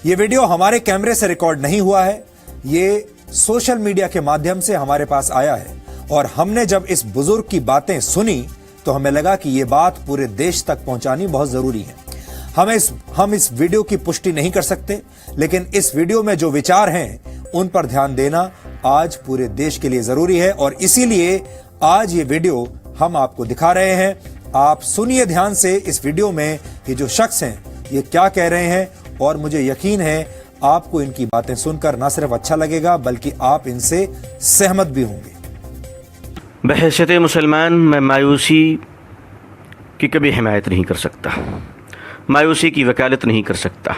ये वीडियो हमारे कैमरे से रिकॉर्ड नहीं हुआ है, ये सोशल मीडिया के माध्यम से हमारे पास आया है और हमने जब इस बुजुर्ग की बातें सुनी तो हमें लगा कि ये बात पूरे देश तक पहुंचानी बहुत जरूरी है। हम इस वीडियो की पुष्टि नहीं कर सकते, लेकिन इस वीडियो में जो विचार हैं उन पर ध्यान देना आज पूरे देश के लिए जरूरी है और इसीलिए आज ये वीडियो हम आपको दिखा रहे हैं। आप सुनिए ध्यान से इस वीडियो में ये जो शख्स हैं ये क्या कह रहे हैं और मुझे यकीन है आपको इनकी बातें सुनकर न सिर्फ अच्छा लगेगा बल्कि आप इनसे सहमत भी होंगे। बहैसियत मुसलमान मैं मायूसी की कभी हिमायत नहीं कर सकता, मायूसी की वकालत नहीं कर सकता,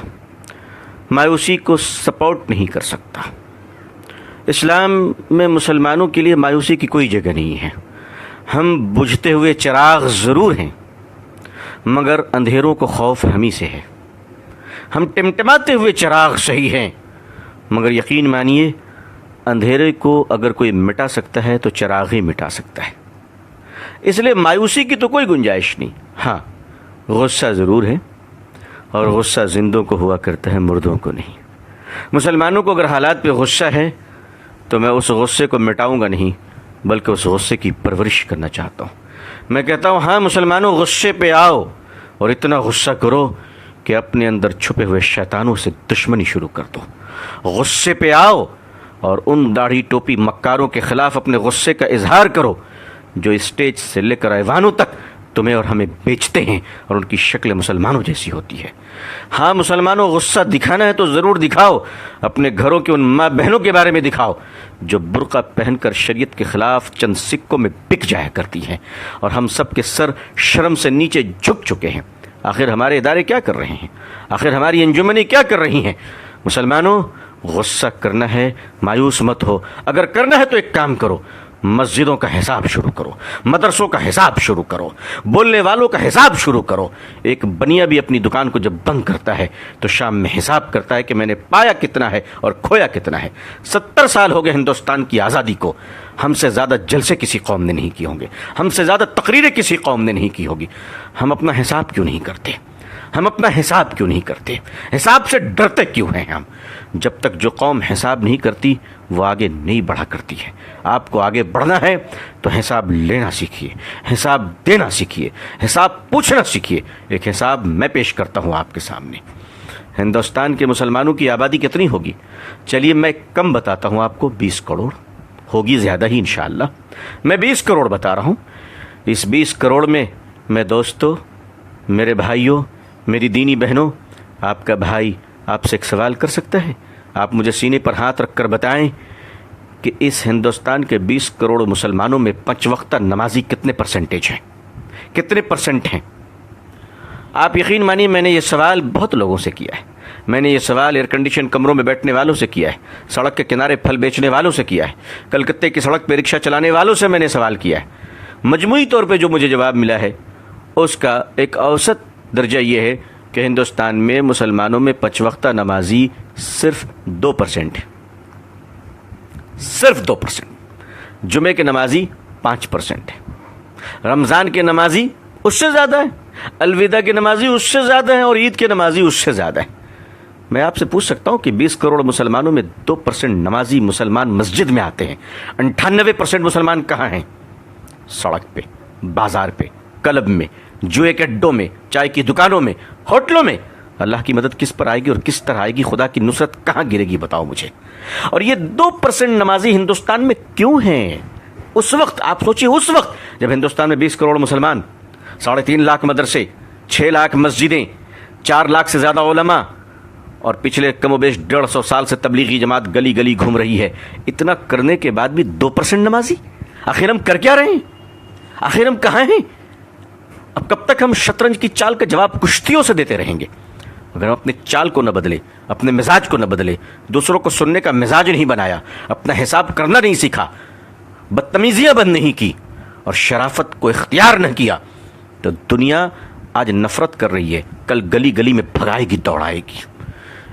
मायूसी को सपोर्ट नहीं कर सकता। इस्लाम में मुसलमानों के लिए मायूसी की कोई जगह नहीं है। हम बुझते हुए चिराग ज़रूर हैं मगर अंधेरों को खौफ हमी से है। हम टिमटिमाते हुए चिराग सही हैं मगर यकीन मानिए अंधेरे को अगर कोई मिटा सकता है तो चिराग ही मिटा सकता है। इसलिए मायूसी की तो कोई गुंजाइश नहीं। हाँ, गुस्सा ज़रूर है और गुस्सा जिंदों को हुआ करता है, मुर्दों को नहीं। मुसलमानों को अगर हालात पे गुस्सा है तो मैं उस गुस्से को मिटाऊंगा नहीं बल्कि उस गुस्से की परवरिश करना चाहता हूँ। मैं कहता हूँ हाँ मुसलमानों, गुस्से पे आओ और इतना गुस्सा करो कि अपने अंदर छुपे हुए शैतानों से दुश्मनी शुरू कर दो। गुस्से पे आओ और उन दाढ़ी टोपी मक्कारों के खिलाफ अपने गुस्से का इजहार करो जो स्टेज से लेकर ऐवानों तक तुम्हें और हमें बेचते हैं और उनकी शक्ल मुसलमानों जैसी होती है। हाँ मुसलमानों, गुस्सा दिखाना है तो ज़रूर दिखाओ। अपने घरों के उन माँ बहनों के बारे में दिखाओ जो बुर्का पहनकर शरीयत के खिलाफ चंद सिक्कों में बिक जाया करती हैं और हम सब के सर शर्म से नीचे झुक चुके हैं। आखिर हमारे इदारे क्या कर रहे हैं? आखिर हमारी अंजुमनें क्या कर रही हैं? मुसलमानों, गुस्सा करना है, मायूस मत हो। अगर करना है तो एक काम करो, मस्जिदों का हिसाब शुरू करो, मदरसों का हिसाब शुरू करो, बोलने वालों का हिसाब शुरू करो। एक बनिया भी अपनी दुकान को जब बंद करता है तो शाम में हिसाब करता है कि मैंने पाया कितना है और खोया कितना है। 70 साल हो गए हिंदुस्तान की आज़ादी को, हमसे ज़्यादा जलसे किसी कौम ने नहीं किए होंगे, हमसे ज़्यादा तकरीरें किसी कौम ने नहीं की होगी। हम अपना हिसाब क्यों नहीं करते? हम अपना हिसाब क्यों नहीं करते? हिसाब से डरते क्यों हैं हम? जब तक जो कौम हिसाब नहीं करती वो आगे नहीं बढ़ा करती है। आपको आगे बढ़ना है तो हिसाब लेना सीखिए, हिसाब देना सीखिए, हिसाब पूछना सीखिए। एक हिसाब मैं पेश करता हूँ आपके सामने। हिंदुस्तान के मुसलमानों की आबादी कितनी होगी? चलिए मैं कम बताता हूँ आपको, 20 करोड़ होगी, ज़्यादा ही इंशाअल्लाह। मैं 20 करोड़ बता रहा हूँ। इस 20 करोड़ में मैं दोस्तों, मेरे भाइयों, मेरी दीनी बहनों, आपका भाई आपसे एक सवाल कर सकता है? आप मुझे सीने पर हाथ रखकर बताएं कि इस हिंदुस्तान के 20 करोड़ मुसलमानों में 5 वक्ता नमाजी कितने परसेंटेज हैं? कितने परसेंट हैं? आप यकीन मानिए मैंने ये सवाल बहुत लोगों से किया है। मैंने ये सवाल एयर कंडीशन कमरों में बैठने वालों से किया है, सड़क के किनारे फल बेचने वालों से किया है, कलकत्ते की सड़क पर रिक्शा चलाने वालों से मैंने सवाल किया है। मजमूई तौर पर जो मुझे जवाब मिला है उसका एक औसत दर्जा ये है कि हिंदुस्तान में मुसलमानों में 5 वक्ता नमाजी सिर्फ 2% है, सिर्फ 2%। जुमे के नमाजी 5% है, रमज़ान के नमाजी उससे ज़्यादा है, अलविदा के नमाजी उससे ज़्यादा है और ईद के नमाजी उससे ज़्यादा है। मैं आपसे पूछ सकता हूँ कि 20 करोड़ मुसलमानों में 2% नमाजी मुसलमान मस्जिद में आते हैं। 98% मुसलमान कहाँ हैं? सड़क पे, बाजार पे, क्लब में, जुए के अड्डों में, चाय की दुकानों में, होटलों में। अल्लाह की मदद किस पर आएगी और किस तरह आएगी? खुदा की नुसरत कहाँ गिरेगी बताओ मुझे। और ये 2% नमाजी हिंदुस्तान में क्यों हैं? उस वक्त आप सोचिए, उस वक्त जब हिंदुस्तान में 20 करोड़ मुसलमान, 3.5 लाख मदरसे, 6 लाख मस्जिदें, 4 लाख से ज़्यादा उलमा और पिछले कमोबेश 150 साल से तबलीगी जमात गली गली घूम रही है। इतना करने के बाद भी 2% नमाजी। आखिर हम कर क्या रहे हैं? आखिर हम कहाँ हैं? अब कब तक हम शतरंज की चाल का जवाब कुश्तियों से देते रहेंगे? अगर हम अपने चाल को न बदले, अपने मिजाज को न बदले, दूसरों को सुनने का मिजाज नहीं बनाया, अपना हिसाब करना नहीं सीखा, बदतमीजियां बंद नहीं की और शराफत को इख्तियार न किया, तो दुनिया आज नफरत कर रही है, कल गली गली में भगाएगी, दौड़ाएगी।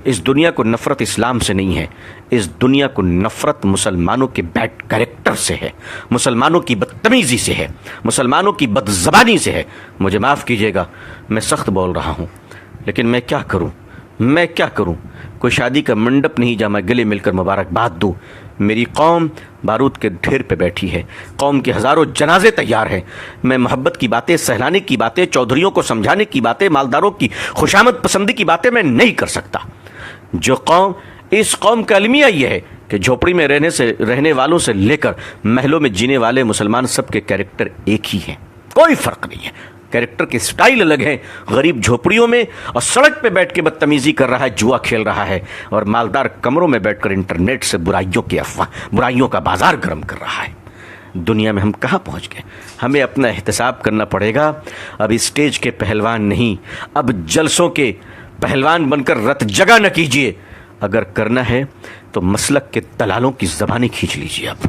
इस दुनिया को नफरत इस्लाम से नहीं है, इस दुनिया को नफरत मुसलमानों के बैड कैरेक्टर से है, मुसलमानों की बदतमीजी से है, मुसलमानों की बदज़बानी से है। मुझे माफ़ कीजिएगा, मैं सख्त बोल रहा हूँ, लेकिन मैं क्या करूँ? کوئی شادی کا منڈپ نہیں جہاں میں گلے مل کر مبارکباد دوں. میری قوم بارود کے ڈھیر پہ بیٹھی ہے, قوم کے ہزاروں جنازے تیار ہیں. میں محبت کی باتیں, سہلانے کی باتیں, چودھریوں کو سمجھانے کی باتیں, مالداروں کی خوشامد پسندی کی باتیں میں نہیں کر سکتا. جو قوم, اس قوم کا المیہ یہ ہے کہ جھوپڑی میں رہنے والوں سے لے کر محلوں میں جینے والے مسلمان سب کے کیریکٹر ایک ہی ہیں, کوئی فرق نہیں ہے. کیریکٹر کے سٹائل الگ ہیں. غریب جھوپڑیوں میں اور سڑک پہ بیٹھ کے بدتمیزی کر رہا ہے, جوا کھیل رہا ہے, اور مالدار کمروں میں بیٹھ کر انٹرنیٹ سے برائیوں کا بازار گرم کر رہا ہے. دنیا میں ہم کہاں پہنچ گئے؟ ہمیں اپنا احتساب کرنا پڑے گا. اب اسٹیج کے پہلوان نہیں, اب جلسوں کے پہلوان بن کر رت جگہ نہ کیجیے. اگر کرنا ہے تو مسلک کے دلالوں کی زبانیں کھینچ لیجیے. اب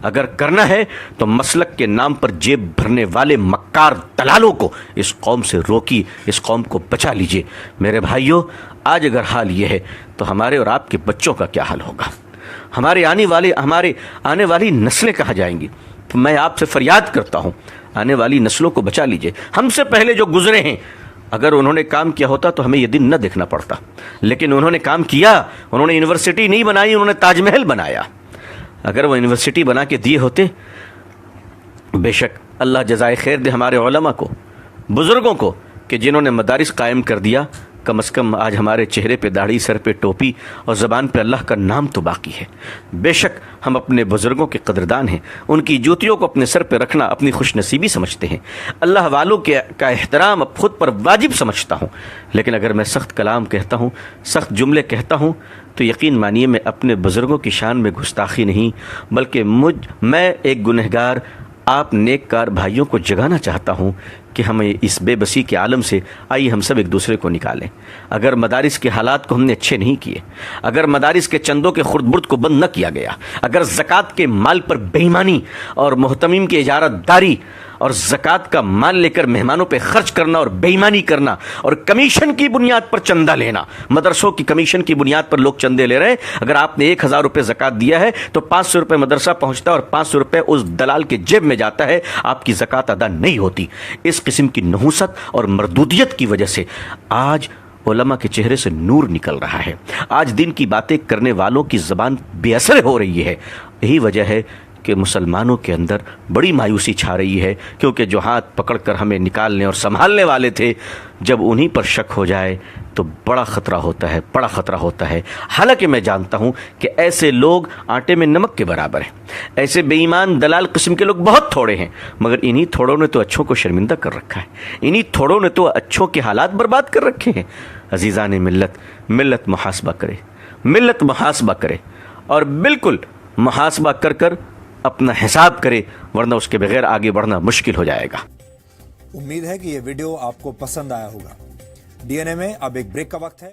اگر کرنا ہے تو مسلک کے نام پر جیب بھرنے والے مکار دلالوں کو اس قوم سے روکیے, اس قوم کو بچا لیجیے. میرے بھائیوں, آج اگر حال یہ ہے تو ہمارے اور آپ کے بچوں کا کیا حال ہوگا؟ ہمارے آنے والی نسلیں کہاں جائیں گی؟ تو میں آپ سے فریاد کرتا ہوں, آنے والی نسلوں کو بچا لیجیے. ہم سے پہلے جو گزرے ہیں, اگر انہوں نے کام کیا ہوتا تو ہمیں یہ دن نہ دیکھنا پڑتا, لیکن انہوں نے کام کیا. انہوں نے یونیورسٹی نہیں بنائی, انہوں نے تاج محل بنایا. اگر وہ یونیورسٹی بنا کے دیے ہوتے, بے شک اللہ جزائے خیر دے ہمارے علماء کو, بزرگوں کو, کہ جنہوں نے مدارس قائم کر دیا. کم از کم آج ہمارے چہرے پہ داڑھی, سر پہ ٹوپی اور زبان پہ اللہ کا نام تو باقی ہے. بے شک ہم اپنے بزرگوں کے قدردان ہیں, ان کی جوتیوں کو اپنے سر پہ رکھنا اپنی خوش نصیبی سمجھتے ہیں. اللہ والوں کا احترام اب خود پر واجب سمجھتا ہوں. لیکن اگر میں سخت کلام کہتا ہوں, سخت جملے کہتا ہوں, تو یقین مانیے میں اپنے بزرگوں کی شان میں گستاخی نہیں, بلکہ میں ایک گنہگار آپ نیک کار بھائیوں کو جگانا چاہتا ہوں کہ ہمیں اس بے بسی کے عالم سے آئیے ہم سب ایک دوسرے کو نکالیں. اگر مدارس کے حالات کو ہم نے اچھے نہیں کیے, اگر مدارس کے چندوں کے خرد برد کو بند نہ کیا گیا, اگر زکوٰۃ کے مال پر بے ایمانی اور محتمین کی اجارت داری اور زکوٰۃ کا مال لے کر مہمانوں پہ خرچ کرنا اور بے ایمانی کرنا اور کمیشن کی بنیاد پر چندہ لینا, مدرسوں کی کمیشن کی بنیاد پر لوگ چندے لے رہے ہیں. اگر آپ نے 1000 روپے زکوٰۃ دیا ہے تو 500 روپے مدرسہ پہنچتا ہے اور 500 روپے اس دلال کے جیب میں جاتا ہے, آپ کی زکوٰۃ ادا نہیں ہوتی. اس قسم کی نحوست اور مردودیت کی وجہ سے آج علماء کے چہرے سے نور نکل رہا ہے. آج دین کی باتیں کرنے والوں کی زبان بے اثر ہو رہی ہے. یہی وجہ ہے کہ مسلمانوں کے اندر بڑی مایوسی چھا رہی ہے, کیونکہ جو ہاتھ پکڑ کر ہمیں نکالنے اور سنبھالنے والے تھے, جب انہی پر شک ہو جائے تو بڑا خطرہ ہوتا ہے, بڑا خطرہ ہوتا ہے. حالانکہ میں جانتا ہوں کہ ایسے لوگ آٹے میں نمک کے برابر ہیں, ایسے بے ایمان دلال قسم کے لوگ بہت تھوڑے ہیں, مگر انہی تھوڑوں نے تو اچھوں کو شرمندہ کر رکھا ہے, انہی تھوڑوں نے تو اچھوں کے حالات برباد کر رکھے ہیں. عزیزان ملت محاسبہ کرے, ملت محاسبہ کرے, اور بالکل محاسبہ کر اپنا حساب کرے, ورنہ اس کے بغیر آگے بڑھنا مشکل ہو جائے گا. امید ہے کہ یہ ویڈیو آپ کو پسند آیا ہوگا. ڈی این اے میں اب ایک بریک کا وقت ہے.